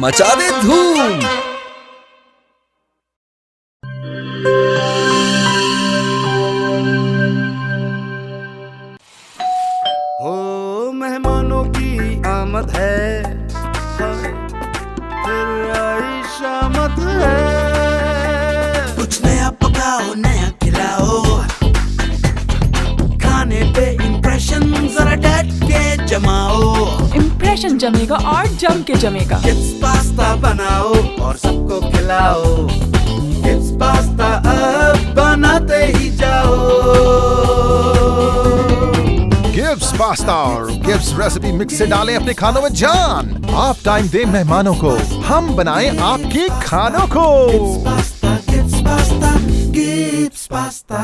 مچا دے دھوم۔ ہو مہمانوں کی آمد ہے، پھر آئی شامت ہے، کچھ نیا پکاؤ نیا کھلاؤ، کھانے پہ امپریشن ذرا ڈٹ کے جماؤ، امپریشن جمے گا اور جم کے جمے گا۔ کڈس پاستا بناؤ اور سب کو کھلاؤ، کڈس پاستا اب بناتے ہی جاؤ۔ گفٹس پاستا اور گفٹس ریسیپی مکس سے ڈالیں اپنے کھانوں میں جان۔ آپ ٹائم دیں مہمانوں کو، ہم بنائیں آپ کے کھانوں کو۔ Gifts pasta, gifts pasta.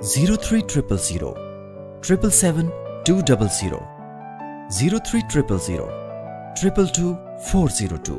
0300 777 200, 0300 222 402।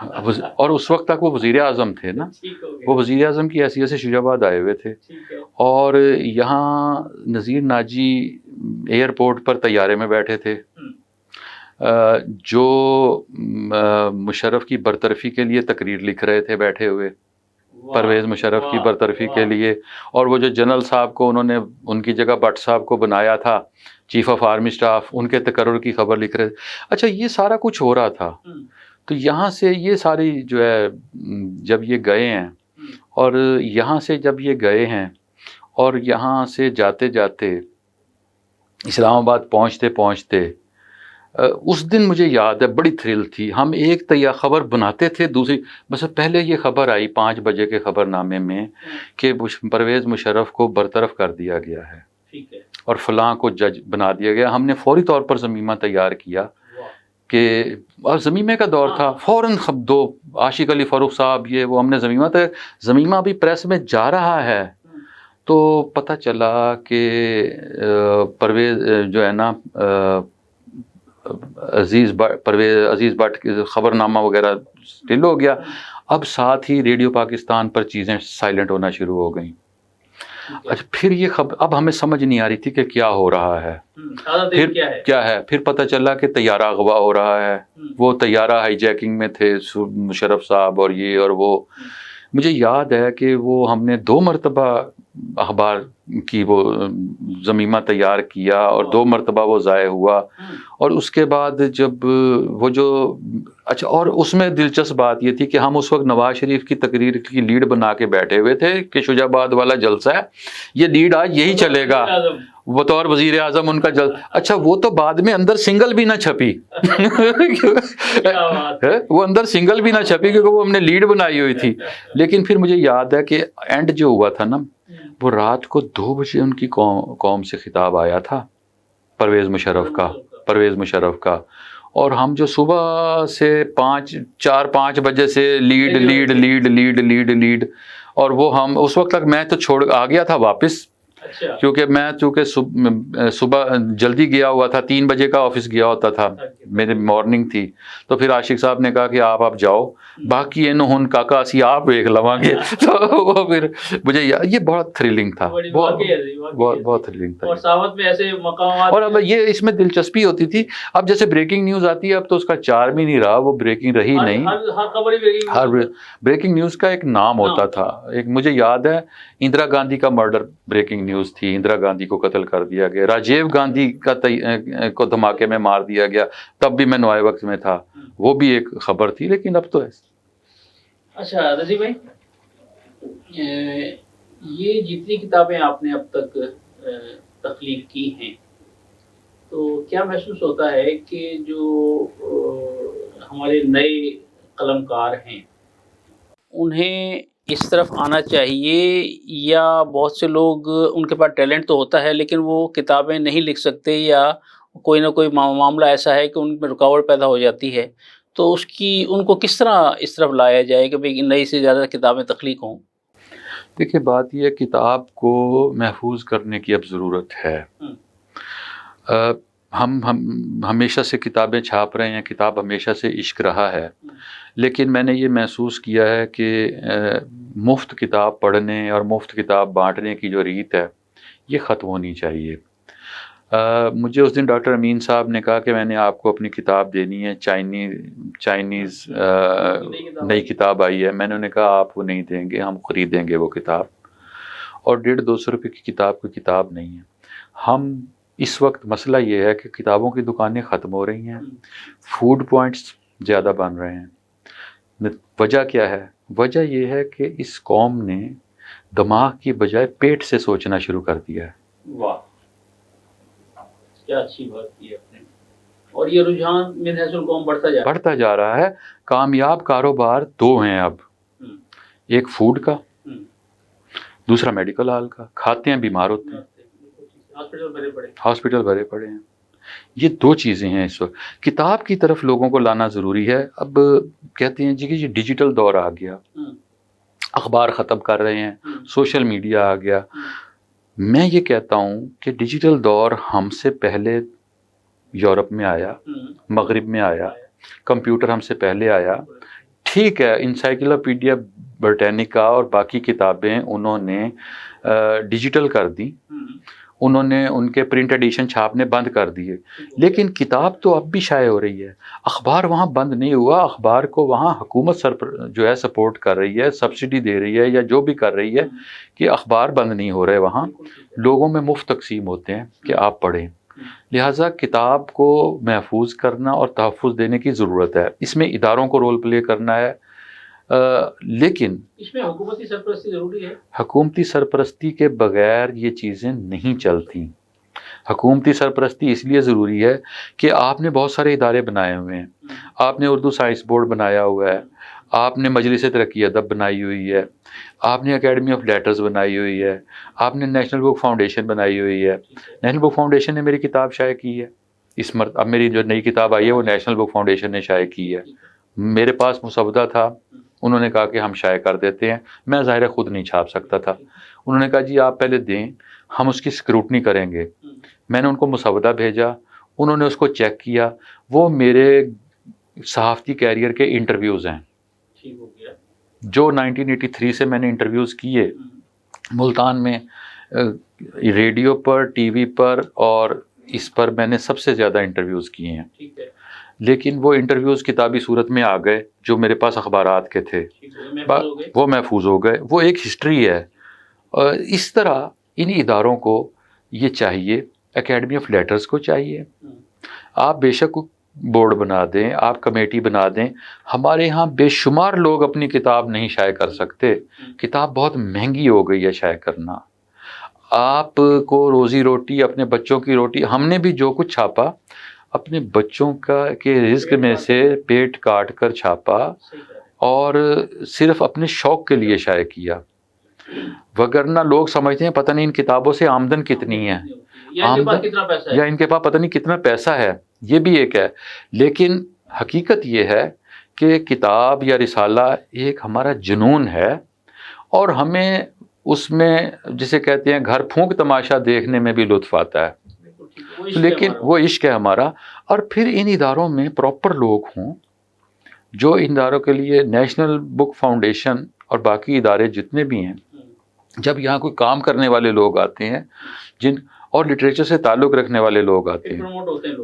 اور اس وقت تک وہ وزیر اعظم تھے نا، وہ وزیر اعظم کی حیثیت سے شجاع آباد آئے ہوئے تھے، اور یہاں نذیر ناجی ایئرپورٹ پر طیارے میں بیٹھے تھے، جو مشرف کی برطرفی کے لیے تقریر لکھ رہے تھے بیٹھے ہوئے، پرویز مشرف کی برطرفی کے لیے، اور وہ جو جنرل صاحب کو انہوں نے ان کی جگہ بٹ صاحب کو بنایا تھا چیف آف آرمی سٹاف، ان کے تقرر کی خبر لکھ رہے تھے. اچھا یہ سارا کچھ ہو رہا تھا. تو یہاں سے یہ ساری جو ہے جب یہ گئے ہیں، اور یہاں سے جب یہ گئے ہیں اور یہاں سے جاتے جاتے اسلام آباد پہنچتے پہنچتے اس دن مجھے یاد ہے بڑی تھرل تھی. ہم ایک خبر بناتے تھے، دوسری بس پہلے یہ خبر آئی 5 بجے کے خبر نامے میں کہ پرویز مشرف کو برطرف کر دیا گیا ہے اور فلاں کو جج بنا دیا گیا. ہم نے فوری طور پر ضمیمہ تیار کیا کہ اور ضمیمے کا دور تھا، فوراً دو عاشق علی فاروق صاحب یہ وہ ہم نے ضمیمہ ابھی پریس میں جا رہا ہے تو پتہ چلا کہ پرویز جو ہے نا عزیز بٹ خبر نامہ وغیرہ ڈل ہو گیا. اب ساتھ ہی ریڈیو پاکستان پر چیزیں سائلنٹ ہونا شروع ہو گئیں. اچھا پھر یہ خبر اب ہمیں سمجھ نہیں آ رہی تھی کہ کیا ہو رہا ہے، پھر کیا ہے. پھر پتہ چلا کہ طیارہ اغوا ہو رہا ہے. وہ طیارہ ہائی جیکنگ میں تھے مشرف صاحب اور یہ اور وہ. مجھے یاد ہے کہ وہ ہم نے 2 مرتبہ اخبار کی وہ ضمیمہ تیار کیا اور 2 مرتبہ وہ ضائع ہوا. اور اس کے بعد جب وہ جو اچھا، اور اس میں دلچسپ بات یہ تھی کہ ہم اس وقت نواز شریف کی تقریر کی لیڈ بنا کے بیٹھے ہوئے تھے کہ شجاع آباد والا جلسہ ہے، یہ لیڈ آج یہی چلے گا بطور وزیر اعظم ان کا اچھا وہ تو بعد میں اندر سنگل بھی نہ چھپی وہ اندر سنگل بھی نہ چھپی کیونکہ وہ ہم نے لیڈ بنائی ہوئی تھی. لیکن پھر مجھے یاد ہے کہ اینڈ جو ہوا تھا نا وہ رات کو 2 بجے ان کی قوم سے خطاب آیا تھا پرویز مشرف کا اور ہم جو صبح سے 4-5 بجے سے لیڈ اور وہ ہم اس وقت تک میں تو چھوڑ آ گیا تھا واپس، کیونکہ میں چونکہ صبح جلدی گیا ہوا تھا، 3 بجے کا آفس گیا ہوتا تھا، میری مارننگ تھی. تو پھر عاشق صاحب نے کہا کہ آپ جاؤ، باقی ہن کاکا اسی آپ دیکھ لواں گے. تو وہ پھر مجھے یہ بہت تھرلنگ تھا، بہت تھرلنگ تھا. اور ساوت میں ایسے مقامات، اور اب یہ اس میں دلچسپی ہوتی تھی. اب جیسے بریکنگ نیوز آتی ہے اب تو اس کا چارم ہی نہیں رہا، وہ بریکنگ رہی نہیں. ہر بریکنگ نیوز کا ایک نام ہوتا تھا. ایک مجھے یاد ہے اندرا گاندھی کا مرڈر بریکنگ نیوز تھی، اندرا گاندھی کو قتل کر دیا گیا. راجیو گاندھی کو دھماکے میں مار دیا گیا، تب بھی میں نوائے وقت میں تھا، وہ بھی ایک خبر تھی. لیکن اب تو ایسا. اچھا رضی بھائی، یہ جتنی کتابیں آپ نے اب تک تخلیق کی ہیں تو کیا محسوس ہوتا ہے کہ جو ہمارے نئے قلم کار ہیں انہیں اس طرف آنا چاہیے، یا بہت سے لوگ ان کے پاس ٹیلنٹ تو ہوتا ہے لیکن وہ کتابیں نہیں لکھ سکتے، یا کوئی نہ کوئی معاملہ ایسا ہے کہ ان میں رکاوٹ پیدا ہو جاتی ہے، تو ان کو کس طرح اس طرف لایا جائے کہ بھئی نئی سے زیادہ کتابیں تخلیق ہوں؟ دیکھیے بات یہ کتاب کو محفوظ کرنے کی اب ضرورت ہے. ہم ہمیشہ سے کتابیں چھاپ رہے ہیں، کتاب ہمیشہ سے عشق رہا ہے، لیکن میں نے یہ محسوس کیا ہے کہ مفت کتاب پڑھنے اور مفت کتاب بانٹنے کی جو ریت ہے یہ ختم ہونی چاہیے. مجھے اس دن ڈاکٹر امین صاحب نے کہا کہ میں نے آپ کو اپنی کتاب دینی ہے، چائنیز نئی کتاب آئی ہے. میں نے انہیں کہا آپ وہ نہیں دیں گے، ہم خریدیں گے وہ کتاب، اور 150-200 روپے کی کتاب کوئی کتاب نہیں ہے. ہم اس وقت مسئلہ یہ ہے کہ کتابوں کی دکانیں ختم ہو رہی ہیں، فوڈ پوائنٹس زیادہ بن رہے ہیں. وجہ کیا ہے؟ وجہ یہ ہے کہ اس قوم نے دماغ کی بجائے پیٹ سے سوچنا شروع کر دیا ہے. واہ کیا اچھی بات کی آپ نے. اور یہ رجحان من حیث القوم بڑھتا جا رہا ہے. کامیاب کاروبار 2 ہیں اب، ایک فوڈ کا، دوسرا میڈیکل ہال کا. کھاتے ہیں بیمار ہوتے ہیں، ہاسپٹل بھرے پڑے ہیں. یہ 2 چیزیں ہیں اس وقت. کتاب کی طرف لوگوں کو لانا ضروری ہے. اب کہتے ہیں جی کہ یہ ڈیجیٹل دور آ گیا، اخبار ختم کر رہے ہیں، سوشل میڈیا آ گیا. میں یہ کہتا ہوں کہ ڈیجیٹل دور ہم سے پہلے یورپ میں آیا، مغرب میں آیا، کمپیوٹر ہم سے پہلے آیا. ٹھیک ہے انسائکلوپیڈیا برٹینیکا اور باقی کتابیں انہوں نے ڈیجیٹل کر دی، انہوں نے ان کے پرنٹ ایڈیشن چھاپنے بند کر دیے، لیکن کتاب تو اب بھی شائع ہو رہی ہے۔ اخبار وہاں بند نہیں ہوا، اخبار کو وہاں حکومت جو ہے سپورٹ کر رہی ہے، سبسڈی دے رہی ہے یا جو بھی کر رہی ہے کہ اخبار بند نہیں ہو رہے، وہاں لوگوں میں مفت تقسیم ہوتے ہیں کہ آپ پڑھیں۔ لہٰذا کتاب کو محفوظ کرنا اور تحفظ دینے کی ضرورت ہے، اس میں اداروں کو رول پلے کرنا ہے، لیکن اس میں حکومتی سرپرستی ضروری ہے۔ حکومتی سرپرستی کے بغیر یہ چیزیں نہیں چلتی۔ حکومتی سرپرستی اس لیے ضروری ہے کہ آپ نے بہت سارے ادارے بنائے ہوئے ہیں، آپ نے اردو سائنس بورڈ بنایا ہوا ہے، آپ نے مجلس ترقی ادب بنائی ہوئی ہے، آپ نے اکیڈمی آف لیٹرز بنائی ہوئی ہے، آپ نے نیشنل بک فاؤنڈیشن بنائی ہوئی ہے۔ نیشنل بک فاؤنڈیشن نے میری کتاب شائع کی ہے، اس اب میری جو نئی کتاب آئی ہے وہ نیشنل بک فاؤنڈیشن نے شائع کی ہے۔ میرے پاس مسودہ تھا، انہوں نے کہا کہ ہم شائع کر دیتے ہیں، میں ظاہر خود نہیں چھاپ سکتا تھا، انہوں نے کہا جی آپ پہلے دیں، ہم اس کی اسکروٹنی کریں گے۔ میں نے ان کو مسودہ بھیجا، انہوں نے اس کو چیک کیا، وہ میرے صحافتی کیریئر کے انٹرویوز ہیں جو 1983 سے میں نے انٹرویوز کیے ملتان میں، ریڈیو پر، ٹی وی پر اور اس پر میں نے سب سے زیادہ انٹرویوز کیے ہیں، لیکن وہ انٹرویوز کتابی صورت میں آ گئے جو میرے پاس اخبارات کے تھے، وہ محفوظ ہو گئے، وہ ایک ہسٹری ہے۔ اس طرح ان اداروں کو یہ چاہیے، اکیڈمی آف لیٹرز کو چاہیے، آپ بے شک بورڈ بنا دیں، آپ کمیٹی بنا دیں، ہمارے ہاں بے شمار لوگ اپنی کتاب نہیں شائع کر سکتے، کتاب بہت مہنگی ہو گئی ہے شائع کرنا۔ آپ کو روزی روٹی، اپنے بچوں کی روٹی، ہم نے بھی جو کچھ چھاپا اپنے بچوں کے رزق میں سے پیٹ کاٹ کر چھاپا اور صرف اپنے شوق کے لیے شائع کیا، وگرنہ لوگ سمجھتے ہیں پتہ نہیں ان کتابوں سے آمدن کتنی ہے، یا ان کے پاس پتہ نہیں کتنا پیسہ ہے، یہ بھی ایک ہے، لیکن حقیقت یہ ہے کہ کتاب یا رسالہ ایک ہمارا جنون ہے، اور ہمیں اس میں جسے کہتے ہیں گھر پھونک تماشا دیکھنے میں بھی لطف آتا ہے، لیکن وہ عشق ہے ہمارا۔ اور پھر ان اداروں میں پراپر لوگ ہوں جو ان اداروں کے لیے، نیشنل بک فاؤنڈیشن اور باقی ادارے جتنے بھی ہیں، جب یہاں کوئی کام کرنے والے لوگ آتے ہیں اور لٹریچر سے تعلق رکھنے والے لوگ آتے ہیں،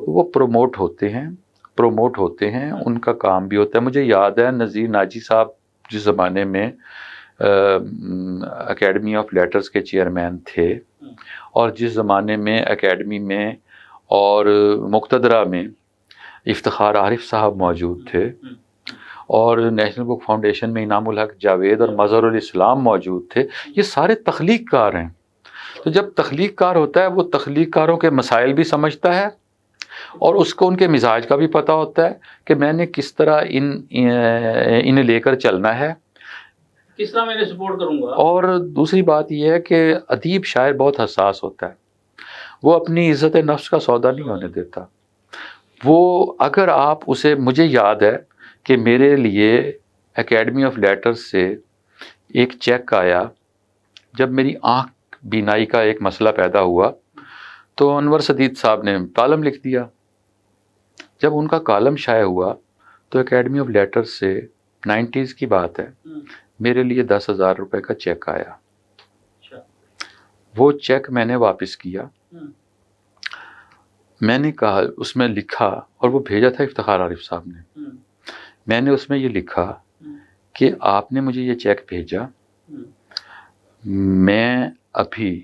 وہ پروموٹ ہوتے ہیں، ان کا کام بھی ہوتا ہے۔ مجھے یاد ہے نذیر ناجی صاحب جس زمانے میں اکیڈمی آف لیٹرز کے چیئرمین تھے، اور جس زمانے میں اکیڈمی میں اور مقتدرہ میں افتخار عارف صاحب موجود تھے، اور نیشنل بک فاؤنڈیشن میں انعام الحق جاوید اور مظہر الاسلام موجود تھے، یہ سارے تخلیق کار ہیں۔ تو جب تخلیق کار ہوتا ہے، وہ تخلیق کاروں کے مسائل بھی سمجھتا ہے اور اس کو ان کے مزاج کا بھی پتہ ہوتا ہے کہ میں نے کس طرح انہیں لے کر چلنا ہے، کس طرح میں نے سپورٹ کروں گا۔ اور دوسری بات یہ ہے کہ ادیب شاعر بہت حساس ہوتا ہے، وہ اپنی عزت نفس کا سودا نہیں ہونے دیتا۔ وہ اگر آپ اسے، مجھے یاد ہے کہ میرے لیے اکیڈمی آف لیٹرز سے ایک چیک آیا جب میری آنکھ بینائی کا ایک مسئلہ پیدا ہوا، تو انور سدید صاحب نے کالم لکھ دیا۔ جب ان کا کالم شائع ہوا تو اکیڈمی آف لیٹرز سے 90s کی بات ہے، میرے لیے 10,000 روپے کا چیک آیا۔ وہ چیک میں نے واپس کیا، میں نے کہا، اس میں لکھا، اور وہ بھیجا تھا افتخار عارف صاحب نے، میں نے اس میں یہ لکھا کہ آپ نے مجھے یہ چیک بھیجا، میں ابھی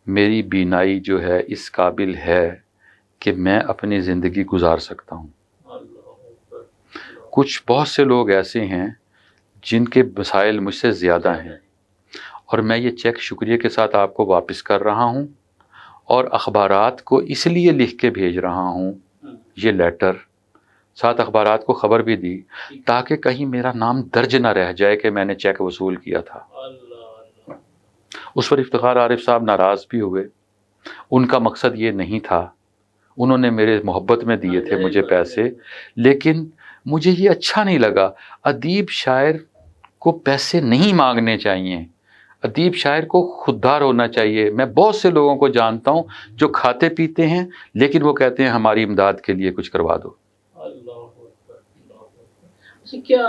میری بینائی جو ہے اس قابل ہے کہ میں اپنی زندگی گزار سکتا ہوں۔ کچھ بہت سے لوگ ایسے ہیں جن کے مسائل مجھ سے زیادہ ہیں، اور میں یہ چیک شکریہ کے ساتھ آپ کو واپس کر رہا ہوں، اور اخبارات کو اس لیے لکھ کے بھیج رہا ہوں یہ لیٹر، ساتھ اخبارات کو خبر بھی دی تاکہ کہیں میرا نام درج نہ رہ جائے کہ میں نے چیک وصول کیا تھا۔ اس پر افتخار عارف صاحب ناراض بھی ہوئے، ان کا مقصد یہ نہیں تھا، انہوں نے میرے محبت میں دیے تھے مجھے پیسے، لیکن مجھے یہ اچھا نہیں لگا۔ ادیب شاعر کو پیسے نہیں مانگنے چاہیے، ادیب شاعر کو خوددار ہونا چاہیے۔ میں بہت سے لوگوں کو جانتا ہوں جو کھاتے پیتے ہیں لیکن وہ کہتے ہیں ہماری امداد کے لیے کچھ کروا دو۔ اچھا، کیا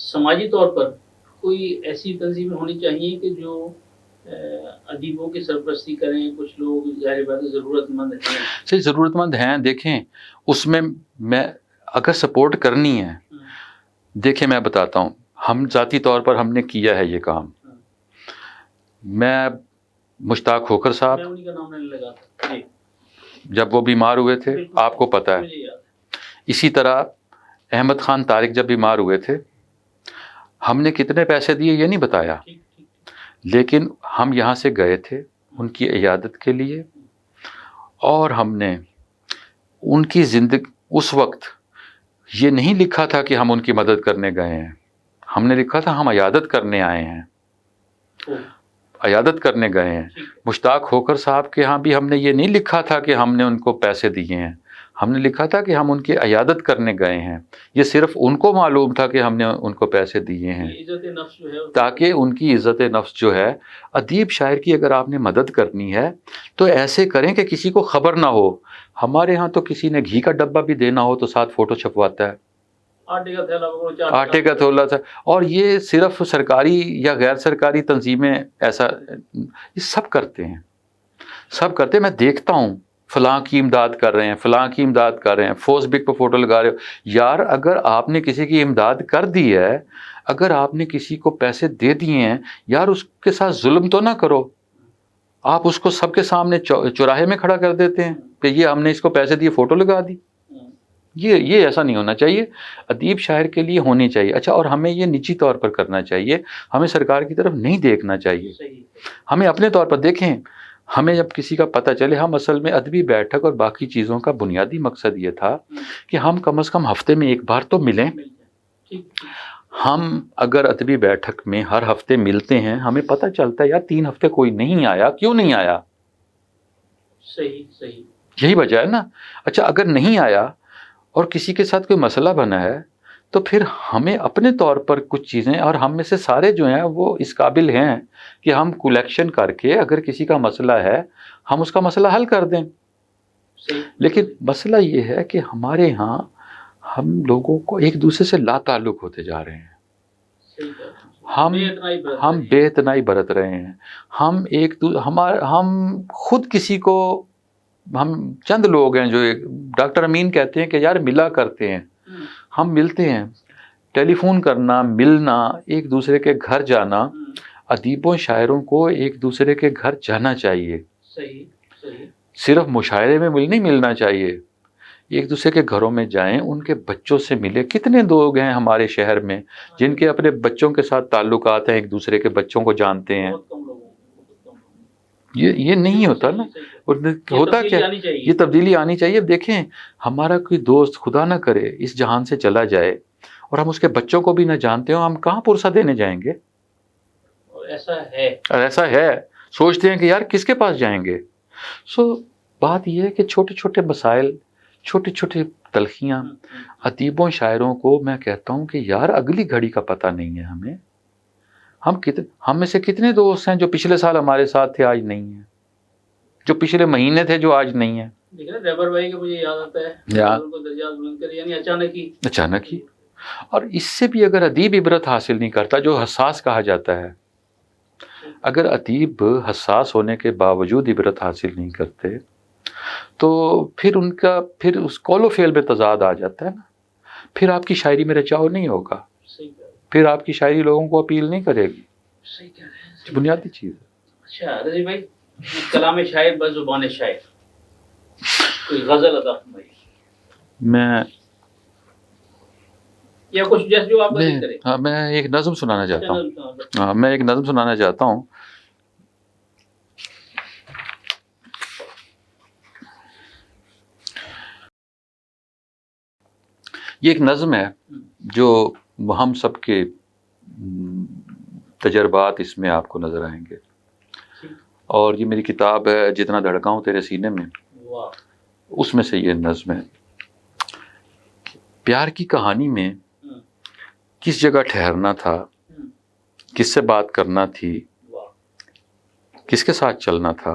سماجی طور پر کوئی ایسی تنظیمیں ہونی چاہیے کہ جو ادیبوں کی سرپرستی کریں؟ کچھ لوگ ظاہر بات ہے ضرورت مند ہیں. صحیح، ضرورت مند ہیں. دیکھیں اس میں اگر سپورٹ کرنی ہے، دیکھیں میں بتاتا ہوں، ہم ذاتی طور پر ہم نے کیا ہے یہ کام. میں مشتاق کھوکھر صاحب، میں انہی کا نام نہیں لگاتا، جب وہ بیمار ہوئے تھے آپ کو پتہ ہے. اسی طرح احمد خان طارق جب بیمار ہوئے تھے، ہم نے کتنے پیسے دیے یہ نہیں بتایا، لیکن ہم یہاں سے گئے تھے ان کی عیادت کے لیے، اور ہم نے ان کی زندگی اس وقت یہ نہیں لکھا تھا کہ ہم ان کی مدد کرنے گئے ہیں، ہم نے لکھا تھا ہم عیادت کرنے آئے ہیں، عیادت کرنے گئے ہیں. مشتاق کھوکھر صاحب کے ہاں بھی ہم نے یہ نہیں لکھا تھا کہ ہم نے ان کو پیسے دیے ہیں، ہم نے لکھا تھا کہ ہم ان کی عیادت کرنے گئے ہیں. یہ صرف ان کو معلوم تھا کہ ہم نے ان کو پیسے دیے ہیں، تاکہ ان کی عزت نفس جو ہے، ادیب شاعر کی اگر آپ نے مدد کرنی ہے تو ایسے کریں کہ کسی کو خبر نہ ہو. ہمارے ہاں تو کسی نے گھی کا ڈبہ بھی دینا ہو تو ساتھ فوٹو چھپواتا ہے، آٹے کا تھولا تھا. اور یہ صرف سرکاری یا غیر سرکاری تنظیمیں ایسا یہ سب کرتے ہیں، سب کرتے ہیں. میں دیکھتا ہوں فلاں کی امداد کر رہے ہیں، فلاں کی امداد کر رہے ہیں، فیس بک پہ فوٹو لگا رہے ہو. یار اگر آپ نے کسی کی امداد کر دی ہے، اگر آپ نے کسی کو پیسے دے دیے ہیں، یار اس کے ساتھ ظلم تو نہ کرو. آپ اس کو سب کے سامنے چوراہے میں کھڑا کر دیتے ہیں کہ یہ ہم نے اس کو پیسے دیے، فوٹو لگا دی. یہ ایسا نہیں ہونا چاہیے. ادیب شاعر کے لیے ہونی چاہیے. اچھا، اور ہمیں یہ نجی طور پر کرنا چاہیے، ہمیں سرکار کی طرف نہیں دیکھنا چاہیے، ہمیں اپنے طور پر دیکھیں. ہمیں جب کسی کا پتہ چلے، ہم اصل میں ادبی بیٹھک اور باقی چیزوں کا بنیادی مقصد یہ تھا کہ ہم کم از کم ہفتے میں ایک بار تو ملیں. ہم اگر ادبی بیٹھک میں ہر ہفتے ملتے ہیں، ہمیں پتہ چلتا ہے یار 3 ہفتے کوئی نہیں آیا، کیوں نہیں آیا؟ صحیح یہی وجہ ہے نا. اچھا، اگر نہیں آیا اور کسی کے ساتھ کوئی مسئلہ بنا ہے تو پھر ہمیں اپنے طور پر کچھ چیزیں، اور ہم میں سے سارے جو ہیں وہ اس قابل ہیں کہ ہم کلیکشن کر کے اگر کسی کا مسئلہ ہے ہم اس کا مسئلہ حل کر دیں. لیکن مسئلہ یہ ہے کہ ہمارے ہاں ہم لوگوں کو ایک دوسرے سے لا تعلق ہوتے جا رہے ہیں، ہم بے اتنائی برت رہے ہیں. ہم خود کسی کو، ہم چند لوگ ہیں جو ڈاکٹر امین کہتے ہیں کہ یار ملا کرتے ہیں، ہم ملتے ہیں. ٹیلی فون کرنا، ملنا، ایک دوسرے کے گھر جانا، ادیبوں شاعروں کو ایک دوسرے کے گھر جانا چاہیے. صرف مشاعرے میں نہیں ملنا چاہیے، ایک دوسرے کے گھروں میں جائیں، ان کے بچوں سے ملے. کتنے لوگ ہیں ہمارے شہر میں جن کے اپنے بچوں کے ساتھ تعلقات ہیں، ایک دوسرے کے بچوں کو جانتے ہیں. یہ نہیں ہوتا نا. ہوتا کیا، یہ تبدیلی آنی چاہیے. دیکھیں ہمارا کوئی دوست خدا نہ کرے اس جہان سے چلا جائے اور ہم اس کے بچوں کو بھی نہ جانتے ہوں، ہم کہاں پرسہ دینے جائیں گے؟ ایسا ہے سوچتے ہیں کہ یار کس کے پاس جائیں گے. بات یہ ہے کہ چھوٹے چھوٹے مسائل، چھوٹی چھوٹی تلخیاں، ادیبوں شاعروں کو میں کہتا ہوں کہ یار اگلی گھڑی کا پتہ نہیں ہے ہمیں. ہم میں سے کتنے دوست ہیں جو پچھلے سال ہمارے ساتھ تھے آج نہیں ہیں، جو پچھلے مہینے تھے جو آج نہیں ہیں. ریبر بھائی کا مجھے یاد آتا ہے، ان کو درجات بلند کرے، یعنی اچانک ہی. اور اس سے بھی اگر ادیب عبرت حاصل نہیں کرتا، جو حساس کہا جاتا ہے، اگر ادیب حساس ہونے کے باوجود عبرت حاصل نہیں کرتے تو پھر اس قول و فعل میں تضاد آ جاتا ہے نا. پھر آپ کی شاعری میں رچاؤ نہیں ہوگا، پھر آپ کی شاعری لوگوں کو اپیل نہیں کرے گی. بنیادی چیز ہے. اچھا رضی بھائی، کلام شاعر بزبان شاعر، کوئی غزل عطا فرمائیے. میں یا کچھ جیسے جو آپ بات کریں. ہاں، میں ایک نظم سنانا چاہتا ہوں. میں ایک نظم سنانا چاہتا ہوں. یہ ایک نظم ہے جو ہم سب کے تجربات اس میں آپ کو نظر آئیں گے، اور یہ میری کتاب ہے جتنا دھڑکا ہوں تیرے سینے میں، اس میں سے یہ نظم ہے. پیار کی کہانی میں کس جگہ ٹھہرنا تھا، کس سے بات کرنا تھی، کس کے ساتھ چلنا تھا،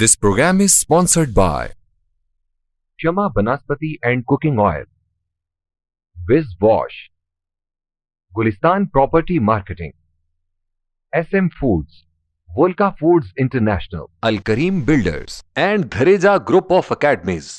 This program is sponsored by Shama Banaspati and Cooking Oil, Viz Wash, Gulistan Property Marketing, SM Foods, Volca Foods International, Al Kareem Builders, and Dhareja Group of Academies.